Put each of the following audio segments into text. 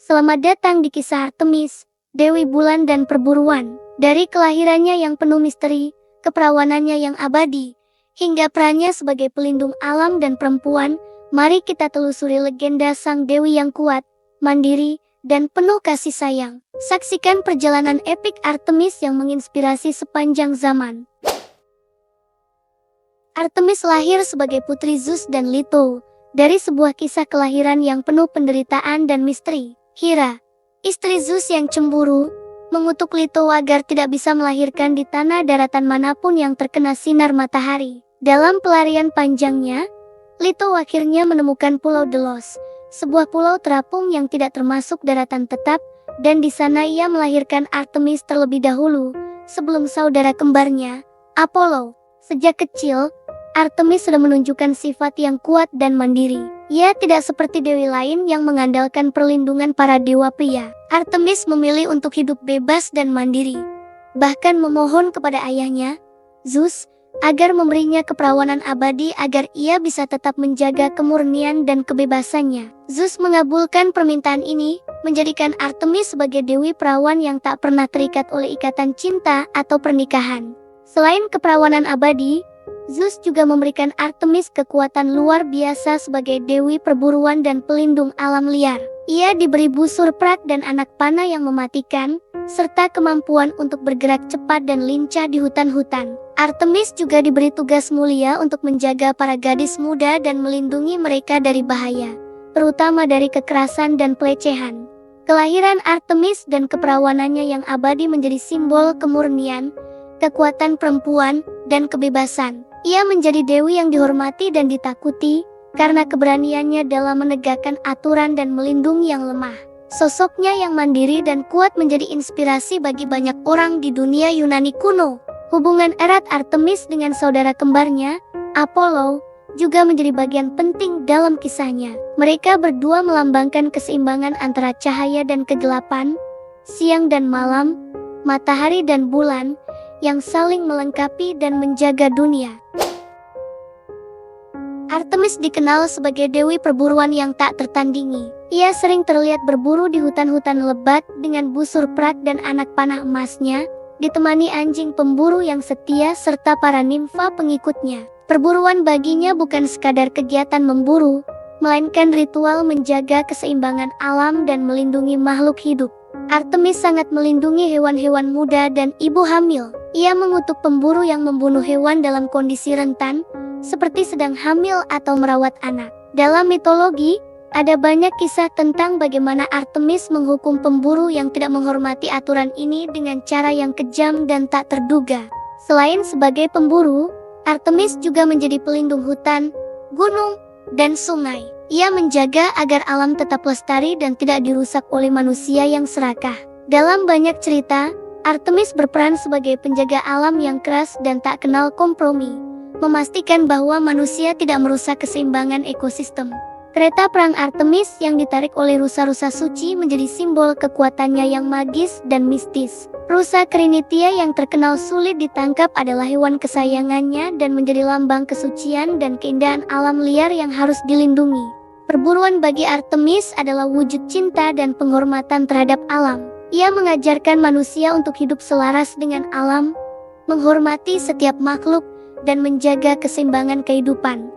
Selamat datang di kisah Artemis, Dewi Bulan dan Perburuan. Dari kelahirannya yang penuh misteri, keperawanannya yang abadi, hingga perannya sebagai pelindung alam dan perempuan, mari kita telusuri legenda sang Dewi yang kuat, mandiri, dan penuh kasih sayang. Saksikan perjalanan epik Artemis yang menginspirasi sepanjang zaman. Artemis lahir sebagai putri Zeus dan Leto, dari sebuah kisah kelahiran yang penuh penderitaan dan misteri. Hera, istri Zeus yang cemburu, mengutuk Leto agar tidak bisa melahirkan di tanah daratan manapun yang terkena sinar matahari. Dalam pelarian panjangnya, Leto akhirnya menemukan Pulau Delos, sebuah pulau terapung yang tidak termasuk daratan tetap, dan di sana ia melahirkan Artemis terlebih dahulu, sebelum saudara kembarnya, Apollo. Sejak kecil, Artemis sudah menunjukkan sifat yang kuat dan mandiri. Ia tidak seperti dewi lain yang mengandalkan perlindungan para dewa pria. Artemis memilih untuk hidup bebas dan mandiri. Bahkan memohon kepada ayahnya, Zeus, agar memberinya keperawanan abadi agar ia bisa tetap menjaga kemurnian dan kebebasannya. Zeus mengabulkan permintaan ini, menjadikan Artemis sebagai dewi perawan yang tak pernah terikat oleh ikatan cinta atau pernikahan. Selain keperawanan abadi, Zeus juga memberikan Artemis kekuatan luar biasa sebagai dewi perburuan dan pelindung alam liar. Ia diberi busur prak dan anak panah yang mematikan, serta kemampuan untuk bergerak cepat dan lincah di hutan-hutan. Artemis juga diberi tugas mulia untuk menjaga para gadis muda dan melindungi mereka dari bahaya, terutama dari kekerasan dan pelecehan. Kelahiran Artemis dan keperawanannya yang abadi menjadi simbol kemurnian, kekuatan perempuan, dan kebebasan. Ia menjadi dewi yang dihormati dan ditakuti, karena keberaniannya dalam menegakkan aturan dan melindungi yang lemah. Sosoknya yang mandiri dan kuat menjadi inspirasi bagi banyak orang di dunia Yunani kuno. Hubungan erat Artemis dengan saudara kembarnya, Apollo, juga menjadi bagian penting dalam kisahnya. Mereka berdua melambangkan keseimbangan antara cahaya dan kegelapan, siang dan malam, matahari dan bulan, yang saling melengkapi dan menjaga dunia. Artemis dikenal sebagai dewi perburuan yang tak tertandingi. Ia sering terlihat berburu di hutan-hutan lebat dengan busur prak dan anak panah emasnya, ditemani anjing pemburu yang setia serta para nimfa pengikutnya. Perburuan baginya bukan sekadar kegiatan memburu, melainkan ritual menjaga keseimbangan alam dan melindungi makhluk hidup. Artemis sangat melindungi hewan-hewan muda dan ibu hamil. Ia mengutuk pemburu yang membunuh hewan dalam kondisi rentan, seperti sedang hamil atau merawat anak. Dalam mitologi, ada banyak kisah tentang bagaimana Artemis menghukum pemburu yang tidak menghormati aturan ini dengan cara yang kejam dan tak terduga. Selain sebagai pemburu, Artemis juga menjadi pelindung hutan, gunung, dan sungai. Ia menjaga agar alam tetap lestari dan tidak dirusak oleh manusia yang serakah. Dalam banyak cerita, Artemis berperan sebagai penjaga alam yang keras dan tak kenal kompromi, memastikan bahwa manusia tidak merusak keseimbangan ekosistem. Kereta perang Artemis yang ditarik oleh rusa-rusa suci menjadi simbol kekuatannya yang magis dan mistis. Rusa Krinitia yang terkenal sulit ditangkap adalah hewan kesayangannya dan menjadi lambang kesucian dan keindahan alam liar yang harus dilindungi. Perburuan bagi Artemis adalah wujud cinta dan penghormatan terhadap alam. Ia mengajarkan manusia untuk hidup selaras dengan alam, menghormati setiap makhluk, dan menjaga keseimbangan kehidupan.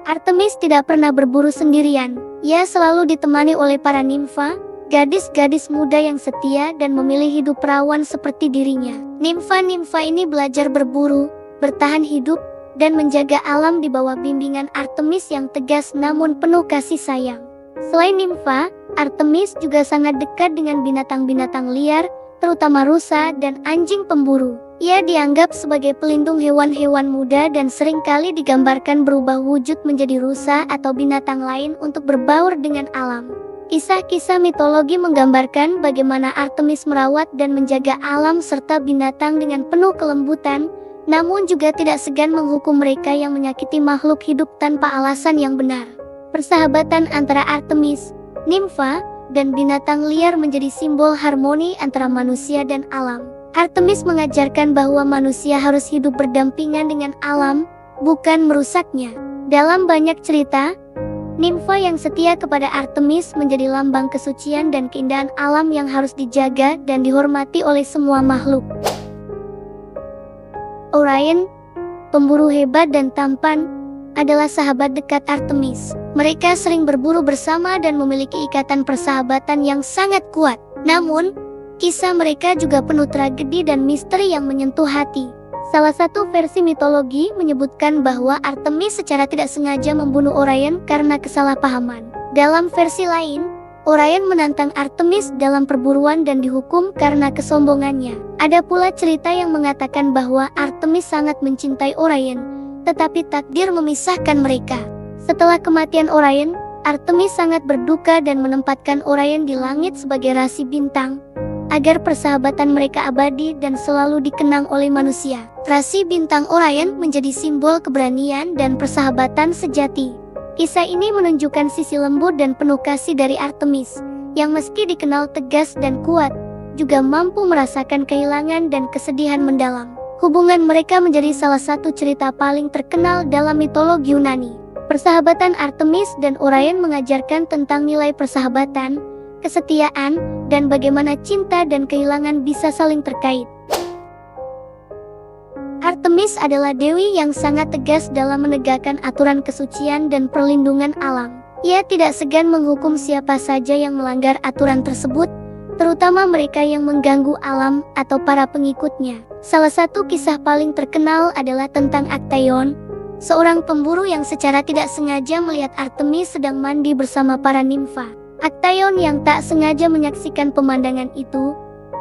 Artemis tidak pernah berburu sendirian. Ia selalu ditemani oleh para nimfa, gadis-gadis muda yang setia dan memilih hidup perawan seperti dirinya. Nimfa-nimfa ini belajar berburu, bertahan hidup, dan menjaga alam di bawah bimbingan Artemis yang tegas namun penuh kasih sayang. Selain nimfa, Artemis juga sangat dekat dengan binatang-binatang liar, terutama rusa dan anjing pemburu. Ia dianggap sebagai pelindung hewan-hewan muda dan seringkali digambarkan berubah wujud menjadi rusa atau binatang lain untuk berbaur dengan alam. Kisah-kisah mitologi menggambarkan bagaimana Artemis merawat dan menjaga alam serta binatang dengan penuh kelembutan, namun juga tidak segan menghukum mereka yang menyakiti makhluk hidup tanpa alasan yang benar. Persahabatan antara Artemis, nimfa, dan binatang liar menjadi simbol harmoni antara manusia dan alam. Artemis mengajarkan bahwa manusia harus hidup berdampingan dengan alam, bukan merusaknya. Dalam banyak cerita, Nimfa yang setia kepada Artemis menjadi lambang kesucian dan keindahan alam yang harus dijaga dan dihormati oleh semua makhluk. Orion, pemburu hebat dan tampan, adalah sahabat dekat Artemis. Mereka sering berburu bersama dan memiliki ikatan persahabatan yang sangat kuat. Namun, kisah mereka juga penuh tragedi dan misteri yang menyentuh hati. Salah satu versi mitologi menyebutkan bahwa Artemis secara tidak sengaja membunuh Orion karena kesalahpahaman. Dalam versi lain, Orion menantang Artemis dalam perburuan dan dihukum karena kesombongannya. Ada pula cerita yang mengatakan bahwa Artemis sangat mencintai Orion, tetapi takdir memisahkan mereka. Setelah kematian Orion, Artemis sangat berduka dan menempatkan Orion di langit sebagai rasi bintang, agar persahabatan mereka abadi dan selalu dikenang oleh manusia. Rasi bintang Orion menjadi simbol keberanian dan persahabatan sejati. Kisah ini menunjukkan sisi lembut dan penuh kasih dari Artemis, yang meski dikenal tegas dan kuat, juga mampu merasakan kehilangan dan kesedihan mendalam. Hubungan mereka menjadi salah satu cerita paling terkenal dalam mitologi Yunani. Persahabatan Artemis dan Orion mengajarkan tentang nilai persahabatan, kesetiaan, dan bagaimana cinta dan kehilangan bisa saling terkait. Artemis adalah dewi yang sangat tegas dalam menegakkan aturan kesucian dan perlindungan alam. Ia tidak segan menghukum siapa saja yang melanggar aturan tersebut, terutama mereka yang mengganggu alam atau para pengikutnya. Salah satu kisah paling terkenal adalah tentang Actaeon, seorang pemburu yang secara tidak sengaja melihat Artemis sedang mandi bersama para nimfa. Actaeon yang tak sengaja menyaksikan pemandangan itu,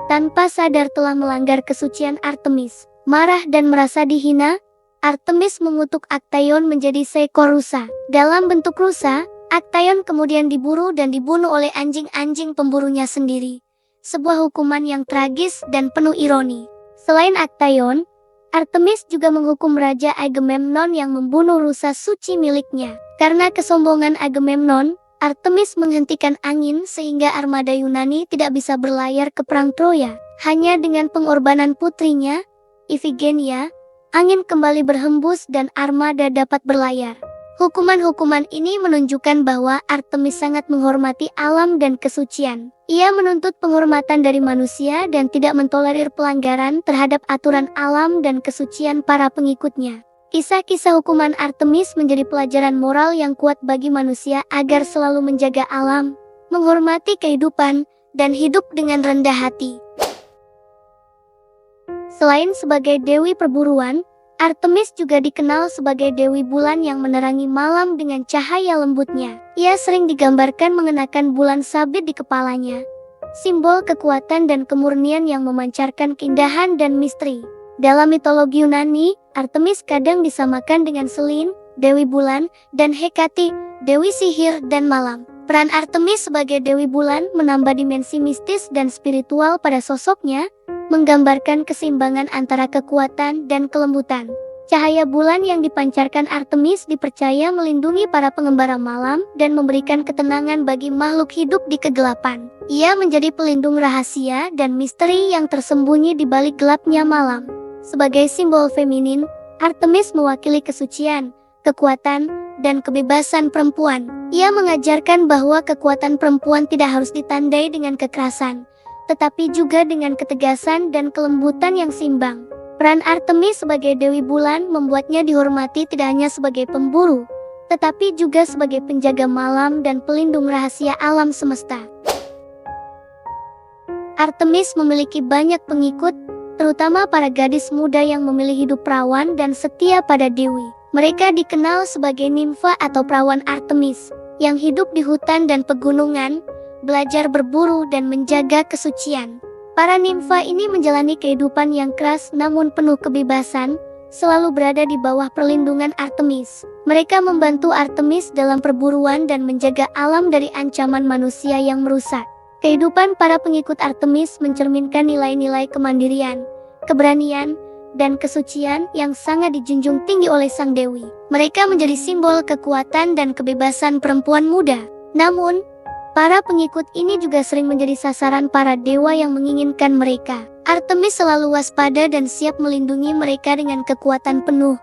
tanpa sadar telah melanggar kesucian Artemis. Marah dan merasa dihina, Artemis mengutuk Actaeon menjadi seekor rusa. Dalam bentuk rusa, Actaeon kemudian diburu dan dibunuh oleh anjing-anjing pemburunya sendiri. Sebuah hukuman yang tragis dan penuh ironi. Selain Actaeon, Artemis juga menghukum Raja Agamemnon yang membunuh rusa suci miliknya. Karena kesombongan Agamemnon, Artemis menghentikan angin sehingga armada Yunani tidak bisa berlayar ke perang Troya. Hanya dengan pengorbanan putrinya, Iphigenia, angin kembali berhembus dan armada dapat berlayar. Hukuman-hukuman ini menunjukkan bahwa Artemis sangat menghormati alam dan kesucian. Ia menuntut penghormatan dari manusia dan tidak mentolerir pelanggaran terhadap aturan alam dan kesucian para pengikutnya. Kisah-kisah hukuman Artemis menjadi pelajaran moral yang kuat bagi manusia agar selalu menjaga alam, menghormati kehidupan, dan hidup dengan rendah hati. Selain sebagai dewi perburuan, Artemis juga dikenal sebagai dewi bulan yang menerangi malam dengan cahaya lembutnya. Ia sering digambarkan mengenakan bulan sabit di kepalanya, simbol kekuatan dan kemurnian yang memancarkan keindahan dan misteri. Dalam mitologi Yunani, Artemis kadang disamakan dengan Selene, dewi bulan, dan Hekate, dewi sihir dan malam. Peran Artemis sebagai dewi bulan menambah dimensi mistis dan spiritual pada sosoknya, menggambarkan keseimbangan antara kekuatan dan kelembutan. Cahaya bulan yang dipancarkan Artemis dipercaya melindungi para pengembara malam dan memberikan ketenangan bagi makhluk hidup di kegelapan. Ia menjadi pelindung rahasia dan misteri yang tersembunyi di balik gelapnya malam. Sebagai simbol feminin, Artemis mewakili kesucian, kekuatan, dan kebebasan perempuan. Ia mengajarkan bahwa kekuatan perempuan tidak harus ditandai dengan kekerasan, tetapi juga dengan ketegasan dan kelembutan yang seimbang. Peran Artemis sebagai dewi bulan membuatnya dihormati tidak hanya sebagai pemburu, tetapi juga sebagai penjaga malam dan pelindung rahasia alam semesta. Artemis memiliki banyak pengikut, terutama para gadis muda yang memilih hidup perawan dan setia pada dewi. Mereka dikenal sebagai nimfa atau perawan Artemis, yang hidup di hutan dan pegunungan, belajar berburu dan menjaga kesucian. Para nimfa ini menjalani kehidupan yang keras namun penuh kebebasan, selalu berada di bawah perlindungan Artemis. Mereka membantu Artemis dalam perburuan dan menjaga alam dari ancaman manusia yang merusak. Kehidupan para pengikut Artemis mencerminkan nilai-nilai kemandirian, keberanian, dan kesucian yang sangat dijunjung tinggi oleh sang dewi. Mereka menjadi simbol kekuatan dan kebebasan perempuan muda. Namun, para pengikut ini juga sering menjadi sasaran para dewa yang menginginkan mereka. Artemis selalu waspada dan siap melindungi mereka dengan kekuatan penuh,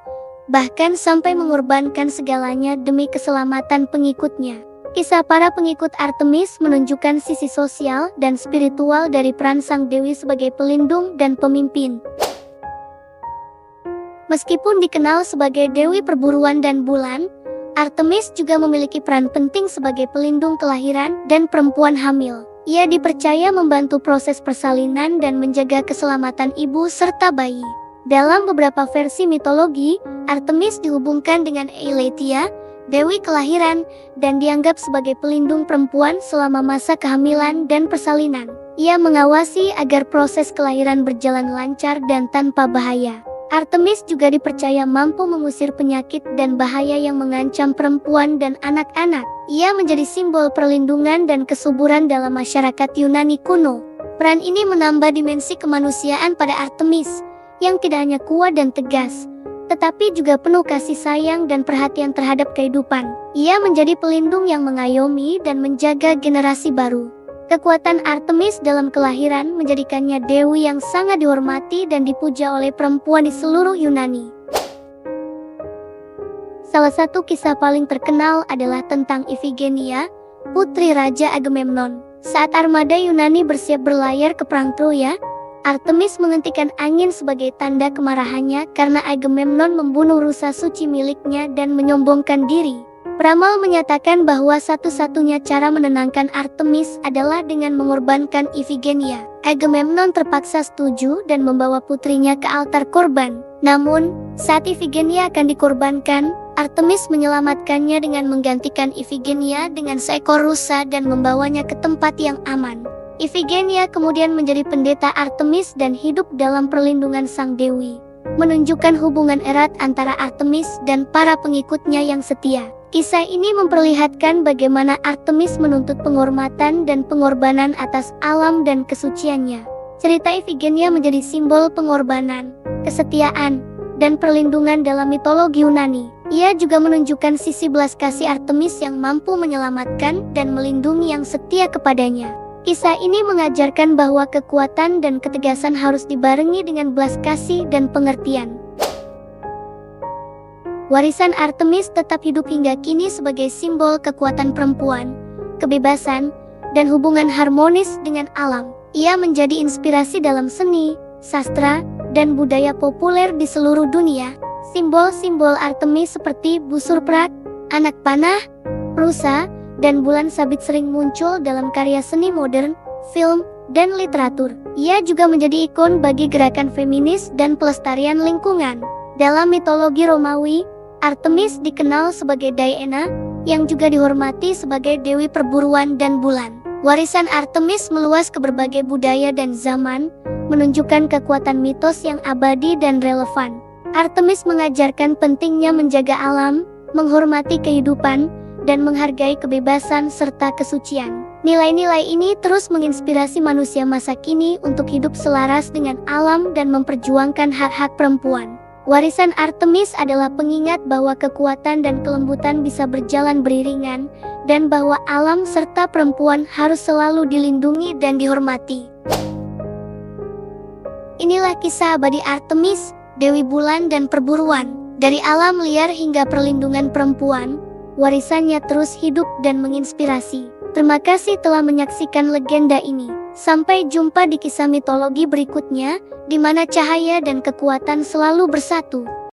bahkan sampai mengorbankan segalanya demi keselamatan pengikutnya. Kisah para pengikut Artemis menunjukkan sisi sosial dan spiritual dari peran sang dewi sebagai pelindung dan pemimpin. Meskipun dikenal sebagai dewi perburuan dan bulan, Artemis juga memiliki peran penting sebagai pelindung kelahiran dan perempuan hamil. Ia dipercaya membantu proses persalinan dan menjaga keselamatan ibu serta bayi. Dalam beberapa versi mitologi, Artemis dihubungkan dengan Eileithyia, dewi kelahiran, dan dianggap sebagai pelindung perempuan selama masa kehamilan dan persalinan. Ia mengawasi agar proses kelahiran berjalan lancar dan tanpa bahaya. Artemis juga dipercaya mampu mengusir penyakit dan bahaya yang mengancam perempuan dan anak-anak. Ia menjadi simbol perlindungan dan kesuburan dalam masyarakat Yunani kuno. Peran ini menambah dimensi kemanusiaan pada Artemis, yang tidak hanya kuat dan tegas, tetapi juga penuh kasih sayang dan perhatian terhadap kehidupan. Ia menjadi pelindung yang mengayomi dan menjaga generasi baru. Kekuatan Artemis dalam kelahiran menjadikannya dewi yang sangat dihormati dan dipuja oleh perempuan di seluruh Yunani. Salah satu kisah paling terkenal adalah tentang Ifigenia, putri Raja Agamemnon. Saat armada Yunani bersiap berlayar ke perang Troya, Artemis menghentikan angin sebagai tanda kemarahannya karena Agamemnon membunuh rusa suci miliknya dan menyombongkan diri. Peramal menyatakan bahwa satu-satunya cara menenangkan Artemis adalah dengan mengorbankan Ifigenia. Agamemnon terpaksa setuju dan membawa putrinya ke altar korban. Namun, saat Ifigenia akan dikorbankan, Artemis menyelamatkannya dengan menggantikan Ifigenia dengan seekor rusa dan membawanya ke tempat yang aman. Ifigenia kemudian menjadi pendeta Artemis dan hidup dalam perlindungan sang dewi, menunjukkan hubungan erat antara Artemis dan para pengikutnya yang setia. Kisah ini memperlihatkan bagaimana Artemis menuntut penghormatan dan pengorbanan atas alam dan kesuciannya. Cerita Ifigenia menjadi simbol pengorbanan, kesetiaan, dan perlindungan dalam mitologi Yunani. Ia juga menunjukkan sisi belas kasih Artemis yang mampu menyelamatkan dan melindungi yang setia kepadanya. Kisah ini mengajarkan bahwa kekuatan dan ketegasan harus dibarengi dengan belas kasih dan pengertian. Warisan Artemis tetap hidup hingga kini sebagai simbol kekuatan perempuan, kebebasan, dan hubungan harmonis dengan alam. Ia menjadi inspirasi dalam seni, sastra, dan budaya populer di seluruh dunia. Simbol-simbol Artemis seperti busur perak, anak panah, rusa, dan bulan sabit sering muncul dalam karya seni modern, film, dan literatur. Ia juga menjadi ikon bagi gerakan feminis dan pelestarian lingkungan. Dalam mitologi Romawi, Artemis dikenal sebagai Diana, yang juga dihormati sebagai dewi perburuan dan bulan. Warisan Artemis meluas ke berbagai budaya dan zaman, menunjukkan kekuatan mitos yang abadi dan relevan. Artemis mengajarkan pentingnya menjaga alam, menghormati kehidupan, dan menghargai kebebasan serta kesucian. Nilai-nilai ini terus menginspirasi manusia masa kini untuk hidup selaras dengan alam dan memperjuangkan hak-hak perempuan. Warisan Artemis adalah pengingat bahwa kekuatan dan kelembutan bisa berjalan beriringan, dan bahwa alam serta perempuan harus selalu dilindungi dan dihormati. Inilah kisah abadi Artemis, Dewi Bulan dan Perburuan. Dari alam liar hingga perlindungan perempuan, warisannya terus hidup dan menginspirasi. Terima kasih telah menyaksikan legenda ini. Sampai jumpa di kisah mitologi berikutnya, di mana cahaya dan kekuatan selalu bersatu.